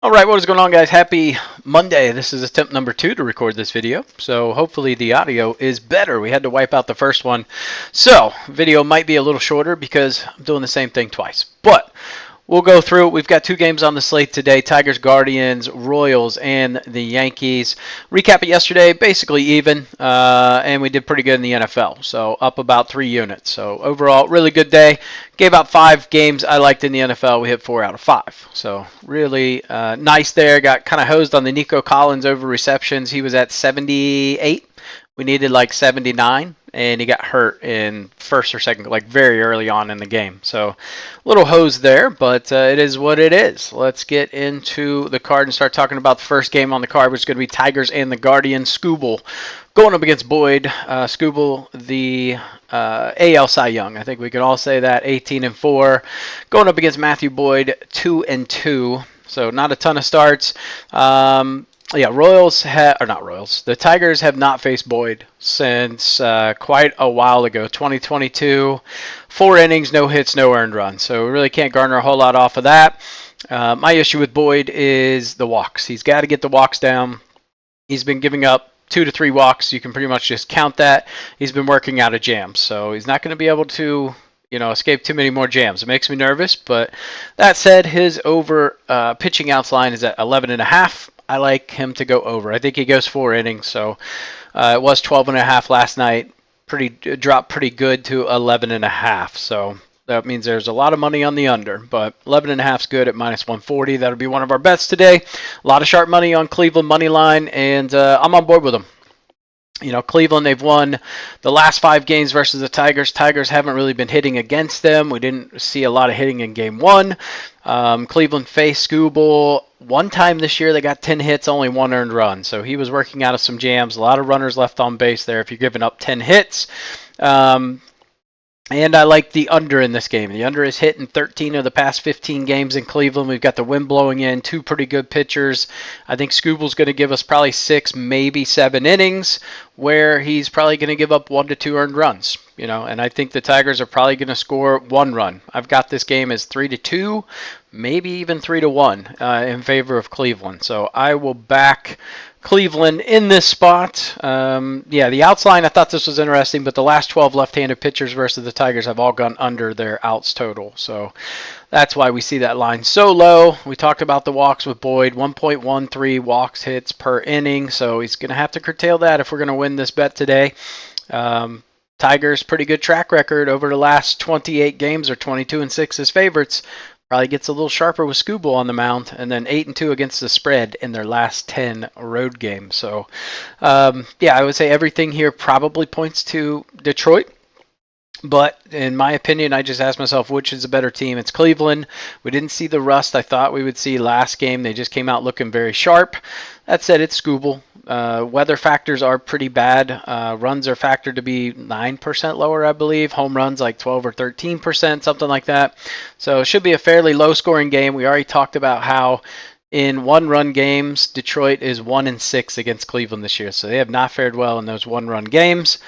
All right, what is going on, guys? Happy Monday. This is attempt number 2 to record this video, so hopefully the audio is better. We had to wipe out the first one, so video might be a little shorter because I'm doing the same thing twice, but we'll go through it. We've got 2 games on the slate today: Tigers, Guardians, Royals, and the Yankees. Recap it yesterday, basically even, and we did pretty good in the NFL, so up about 3 units. So overall, really good day. Gave out 5 games I liked in the NFL. We hit 4 out of 5. So really nice there. Got kind of hosed on the Nico Collins over receptions. He was at 78. We needed like 79, and he got hurt in first or second, like very early on in the game. So a little hose there, but it is what it is. Let's get into the card and start talking about the first game on the card, which is going to be Tigers and the Guardians. Skubal going up against Boyd. Skubal, the AL Cy Young. I think we can all say that. 18-4. Going up against Matthew Boyd, 2-2. So not a ton of starts. Yeah, the Tigers have not faced Boyd since quite a while ago, 2022. 4 innings, no hits, no earned runs. So we really can't garner a whole lot off of that. My issue with Boyd is the walks. He's got to get the walks down. He's been giving up 2 to 3 walks. You can pretty much just count that. He's been working out of jams, so he's not going to be able to escape too many more jams. It makes me nervous, but that said, his over pitching outs line is at 11.5. I like him to go over. I think he goes 4 innings, so it was 12.5 last night. Dropped pretty good to 11.5. So that means there's a lot of money on the under, but 11.5 is good at -140. That'll be one of our bets today. A lot of sharp money on Cleveland money line, and I'm on board with them. Cleveland, they've won the last 5 games versus the Tigers. Tigers haven't really been hitting against them. We didn't see a lot of hitting in game 1. Cleveland faced Skubal one time this year. They got 10 hits, only 1 earned run. So he was working out of some jams. A lot of runners left on base there if you're giving up 10 hits. And I like the under in this game. The under is hit in 13 of the past 15 games in Cleveland. We've got the wind blowing in, 2 pretty good pitchers. I think Skubal's going to give us probably 6, maybe 7 innings, where he's probably going to give up 1 to 2 earned runs. And I think the Tigers are probably going to score 1 run. I've got this game as 3-2, maybe even 3-1 in favor of Cleveland. So I will back Cleveland in this spot. The outs line, I thought this was interesting, but the last 12 left-handed pitchers versus the Tigers have all gone under their outs total. So that's why we see that line so low. We talked about the walks with Boyd, 1.13 walks hits per inning. So he's going to have to curtail that if we're going to win this bet today. Tigers, pretty good track record over the last 28 games, or 22-6 as favorites. Probably gets a little sharper with Skubal on the mound, and then 8-2 against the spread in their last 10 road games. So, I would say everything here probably points to Detroit. But in my opinion, I just asked myself, which is a better team? It's Cleveland. We didn't see the rust I thought we would see last game. They just came out looking very sharp. That said, it's Skubal. Weather factors are pretty bad. Runs are factored to be 9% lower, I believe. Home runs like 12 or 13%, something like that. So it should be a fairly low-scoring game. We already talked about how in one-run games, Detroit is 1-6 against Cleveland this year. So they have not fared well in those one-run games.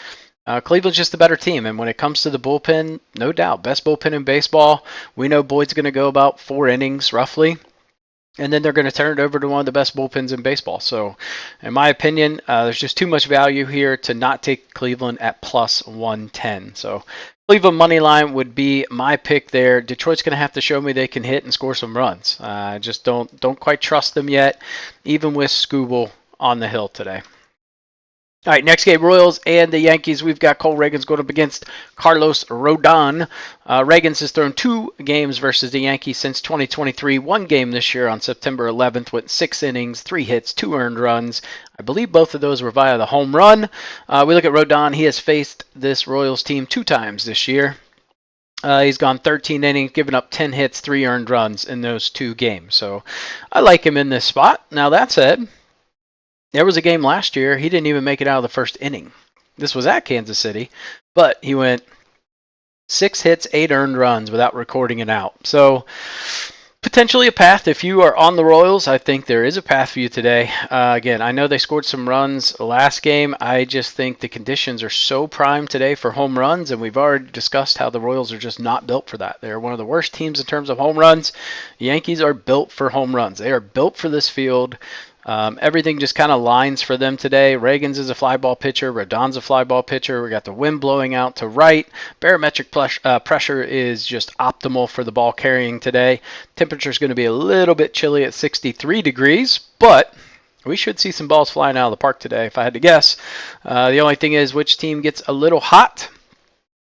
Cleveland's just a better team, and when it comes to the bullpen, no doubt, best bullpen in baseball. We know Boyd's going to go about 4 innings, roughly, and then they're going to turn it over to one of the best bullpens in baseball. So, in my opinion, there's just too much value here to not take Cleveland at +110. So, Cleveland money line would be my pick there. Detroit's going to have to show me they can hit and score some runs. I just don't quite trust them yet, even with Skubal on the hill today. All right, next game, Royals and the Yankees. We've got Cole Ragans going up against Carlos Rodon. Ragans has thrown 2 games versus the Yankees since 2023. 1 game this year on September 11th, went 6 innings, 3 hits, 2 earned runs. I believe both of those were via the home run. We look at Rodon. He has faced this Royals team 2 times this year. He's gone 13 innings, given up 10 hits, 3 earned runs in those 2 games. So I like him in this spot. Now, that said, there was a game last year, he didn't even make it out of the first inning. This was at Kansas City, but he went 6 hits, 8 earned runs without recording it out. So Potentially a path. If you are on the Royals, I think there is a path for you today. Again, I know they scored some runs last game. I just think the conditions are so prime today for home runs, and we've already discussed how the Royals are just not built for that. They're one of the worst teams in terms of home runs. The Yankees are built for home runs. They are built for this field. Everything just kind of lines for them today. Reagan's is a fly ball pitcher. Rodon's a fly ball pitcher. We got the wind blowing out to right. Barometric pressure is just optimal for the ball carrying today. Temperature is going to be a little bit chilly at 63 degrees, but we should see some balls flying out of the park today, if I had to guess. The only thing is which team gets a little hot.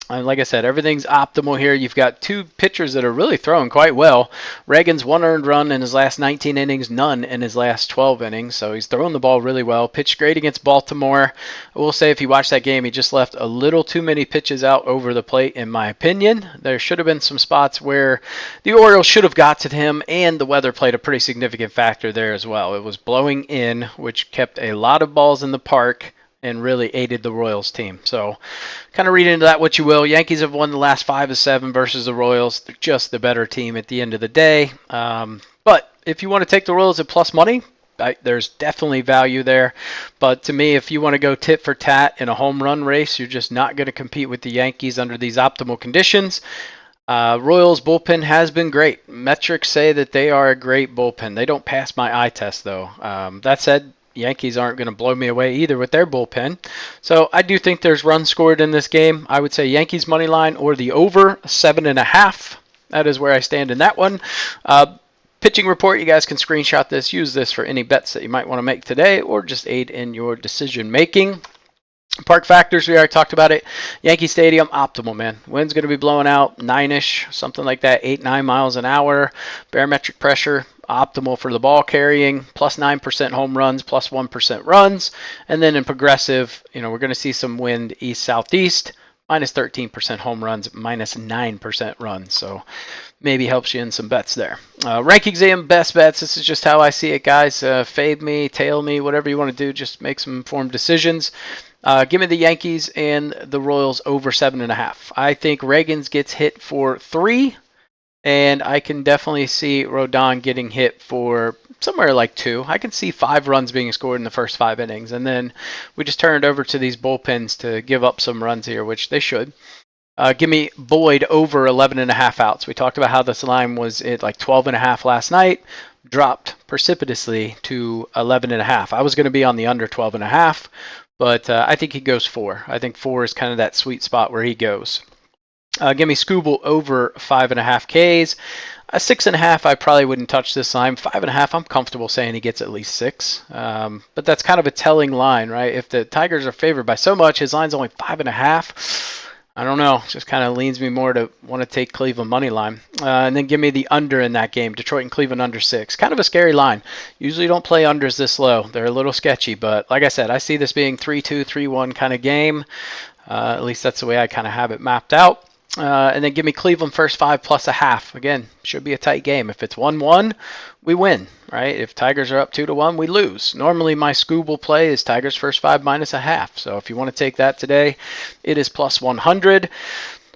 And like I said, everything's optimal here. You've got two pitchers that are really throwing quite well. Reagan's 1 earned run in his last 19 innings, none in his last 12 innings. So he's throwing the ball really well. Pitched great against Baltimore. I will say if you watch that game, he just left a little too many pitches out over the plate, in my opinion. There should have been some spots where the Orioles should have got to him, and the weather played a pretty significant factor there as well. It was blowing in, which kept a lot of balls in the park and really aided the Royals team. So kind of read into that what you will. Yankees have won the last 5 of 7 versus the Royals. They're just the better team at the end of the day. But if you want to take the Royals at plus money, there's definitely value there. But to me, if you want to go tit for tat in a home run race, you're just not going to compete with the Yankees under these optimal conditions. Royals bullpen has been great. Metrics say that they are a great bullpen. They don't pass my eye test, though. That said, Yankees aren't going to blow me away either with their bullpen. So I do think there's runs scored in this game. I would say Yankees money line or the over 7.5. That is where I stand in that one. Pitching report, you guys can screenshot this. Use this for any bets that you might want to make today or just aid in your decision making. Park factors, we already talked about it. Yankee Stadium, optimal, man. Wind's going to be blowing out 9-ish, something like that, 8-9 miles an hour. Barometric pressure, optimal for the ball carrying, plus 9% home runs, plus 1% runs. And then in progressive, we're going to see some wind east-southeast, minus 13% home runs, minus 9% runs. So maybe helps you in some bets there. Rankings and best bets. This is just how I see it, guys. Fade me, tail me, whatever you want to do. Just make some informed decisions. Give me the Yankees and the Royals over 7.5. I think Reagan's gets hit for 3. And I can definitely see Rodon getting hit for somewhere like 2. I can see 5 runs being scored in the first 5 innings. And then we just turn it over to these bullpens to give up some runs here, which they should. Give me Boyd over 11.5 outs. We talked about how this line was at like 12.5 last night. Dropped precipitously to 11.5. I was going to be on the under 12.5, but I think he goes 4. I think 4 is kind of that sweet spot where he goes. Give me Scooble over 5.5 Ks. 6.5, I probably wouldn't touch this line. 5.5, I'm comfortable saying he gets at least 6. But that's kind of a telling line, right? If the Tigers are favored by so much, his line's only 5.5. I don't know. Just kind of leans me more to want to take Cleveland money line. And then give me the under in that game. Detroit and Cleveland under 6. Kind of a scary line. Usually don't play unders this low. They're a little sketchy. But like I said, I see this being 3-2, 3-1 kind of game. At least that's the way I kind of have it mapped out. And then give me Cleveland first 5 plus a half. Again, should be a tight game. If it's 1-1, we win, right? If Tigers are up 2-1, we lose. Normally my Scooble play is Tigers first 5 minus a half. So if you want to take that today, it is plus 100.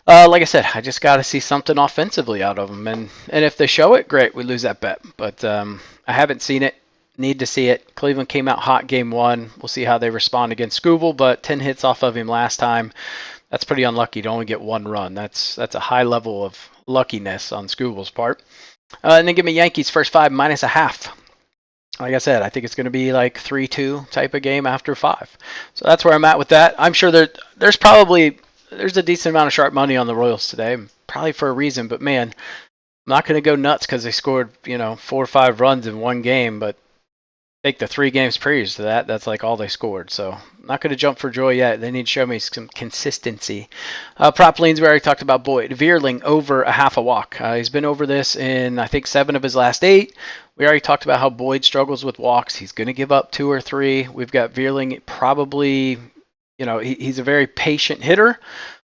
Like I said, I just got to see something offensively out of them. And if they show it, great, we lose that bet. But I haven't seen it. Need to see it. Cleveland came out hot game 1. We'll see how they respond against Scooble, but 10 hits off of him last time. That's pretty unlucky to only get 1 run. That's a high level of luckiness on Scooble's part. And then give me Yankees first 5 minus a half. Like I said, I think it's going to be like 3-2 type of game after 5. So that's where I'm at with that. I'm sure there's a decent amount of sharp money on the Royals today, probably for a reason. But man, I'm not going to go nuts because they scored 4 or 5 runs in one game. But take the 3 games previous to that, that's like all they scored. So I'm not going to jump for joy yet. They need to show me some consistency. Prop leans, we already talked about Boyd. Veerling over a half a walk. He's been over this in, I think, 7 of his last 8. We already talked about how Boyd struggles with walks. He's going to give up 2 or 3. We've got Veerling probably, he's a very patient hitter.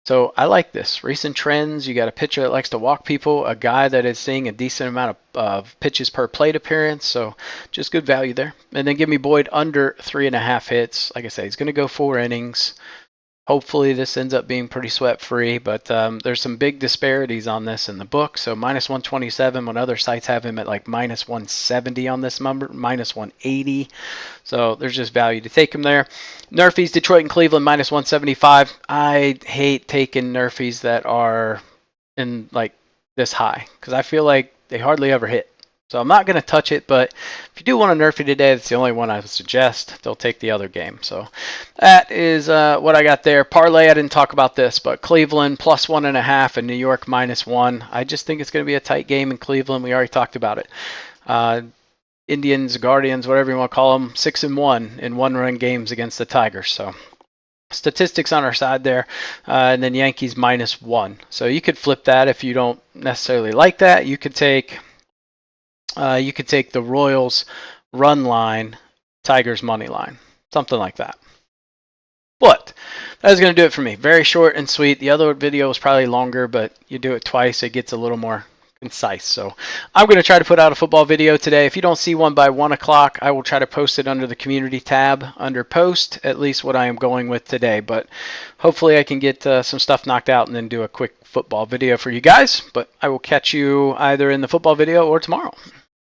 So I like this. Recent trends, you got a pitcher that likes to walk people, a guy that is seeing a decent amount of pitches per plate appearance. So just good value there. And then give me Boyd under 3.5 hits. Like I say, he's going to go 4 innings. Hopefully this ends up being pretty sweat free, but there's some big disparities on this in the book. So minus 127 when other sites have him at like minus 170 on this number, minus 180. So there's just value to take him there. Nerfies, Detroit and Cleveland, minus 175. I hate taking Nerfies that are in like this high because I feel like they hardly ever hit. So I'm not going to touch it, but if you do want a Nerfie today, that's the only one I would suggest. They'll take the other game. So that is what I got there. Parlay, I didn't talk about this, but Cleveland plus 1.5 and New York minus 1. I just think it's going to be a tight game in Cleveland. We already talked about it. Indians, Guardians, whatever you want to call them, 6-1 in one-run games against the Tigers. So statistics on our side there, and then Yankees minus 1. So you could flip that if you don't necessarily like that. You could take the Royals run line, Tigers money line, something like that. But that is going to do it for me. Very short and sweet. The other video was probably longer, but you do it twice, it gets a little more concise. So I'm going to try to put out a football video today. If you don't see one by 1 o'clock, I will try to post it under the community tab under post, at least what I am going with today. But hopefully I can get some stuff knocked out and then do a quick football video for you guys. But I will catch you either in the football video or tomorrow.